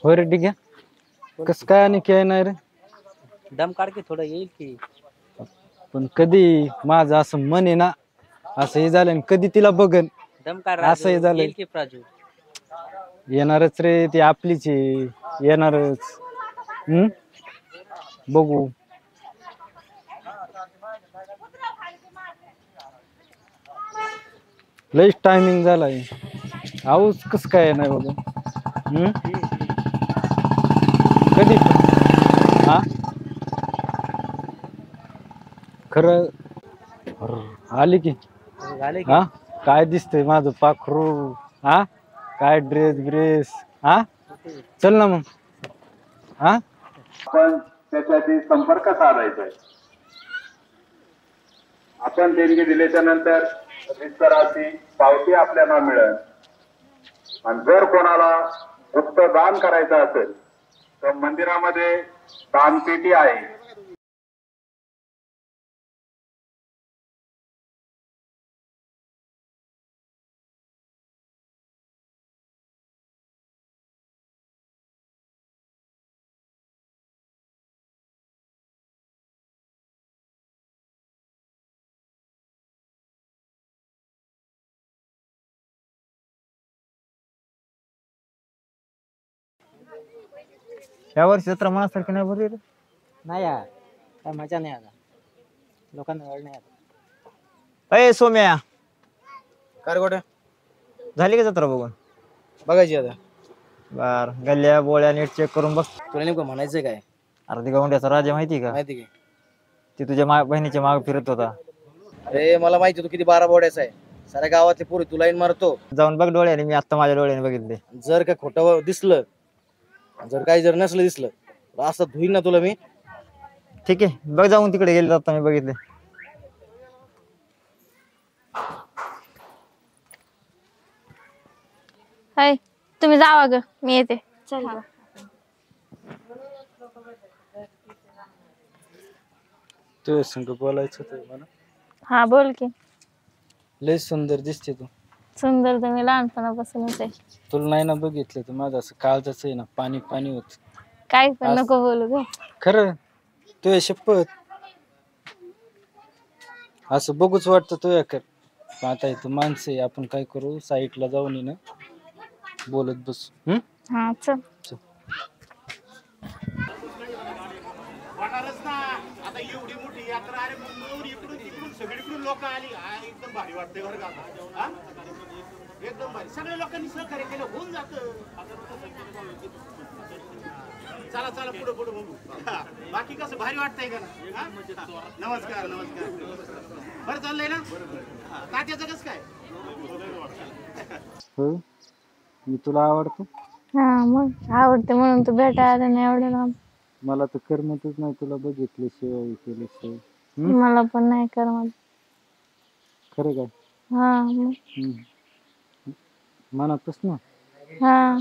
हो रे ठीक आहे. कस काय आणि काय नाही रे. दम काढ की थोडं येईल की. पण कधी माझं असं मन आहे ना असं हे झालं कधी तिला बघन दम काढ असं हे झालं. येईल की प्राजू. येणारच रे ती आपलीच आहे येणारच. बघू. लईच टायमिंग झालाय. आऊच कस काय नाही बाबा. कधी हा खरं आली की झाले की. हा काय दिसतंय माझं पाखरू. हा काय ड्रेस हा चल ना मग. हा आपण त्याच्याशी संपर्क साधायचा आहे. आपण देणगी दिल्याच्या नंतर विस्तराची पावती आपल्याला मिळेल. आणि जर कोणाला गुप्त दान करायचं असेल तर मंदिरामध्ये दानपेटी आहे. या वर्षी जत्रा मनासारखी नाही बरी रे. नाही यार काय मजा नाही आता. लोकांना वेळ नाही आता. अय सोम्या काय गोट्या झाली का जत्रा बघून? बघायची आता. बर गल्ल्या बोळ्या नीट चेक करून बघ. तुला नेमकं म्हणायचंय काय? अरे ती गवंड्याचा राजा माहिती का? माहिती की ती तुझ्या बहिणीच्या माग फिरत होता. अरे मला माहिती तू किती 12 बोड्याचा आहे. साऱ्या गावातले पोरी तुला लाईन मारतो. जाऊन बघ डोळ्याने. मी आता माझ्या डोळ्याने बघितले. जर काय खोटं दिसलं जर नसलं दिसलं तर असं धुईन ना तुला मी. ठीक आहे बघ जाऊन तिकडे गेले आता मी बघितले. हाय तुम्ही जावा ग मी येते. चल तुझ्या संग बोलायचं होतं मला. हा बोल की. लय सुंदर दिसते तू. सुंदर तर मी लहानपणापासूनच आहे. तुला नाही ना बघितलं तर माझं असं काळजाच आहे ना पाणी पाणी होत. काय पण नको बोलू ग. खरं तुझ्या शपथ असं बघूच वाटतं तुझ्याकडे. आता इथं माणसं आहे आपण काय करू साईटला जाऊन ये ना बोलत बसू. हा चल. आता एवढी मोठी यात्रा अरे मुंबईहून इकडून तिकडून सगळीकडून लोक आली. एकदम भारी वाटतंय बरं का. एकदम भारी. सगळ्या लोकांनी सहकार्य केलं होऊन जात. चला चला पुढे पुढे बघू. बाकी कसं भारी वाटतंय का ना. नमस्कार नमस्कार. बरं चाललंय ना. तात्याचं कसं काय? हो मी तुला आवडतो. हा मग आवडते म्हणून तू भेटायला नाही एवढं लांब. मला तर करमतच नाही तुला बघितल्याशिवाय केल्याशिवाय. मला पण नाही करमत. खरं काय? हा मग मनातच ना. हा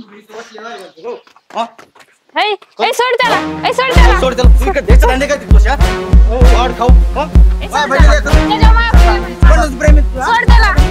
ऐ सोड त्याला. सोड त्याला. सोड त्याला. तू द्यायचं नाही काय तुझ्या वाढ खाऊ. सोड त्याला. प्रेमी सोड त्याला.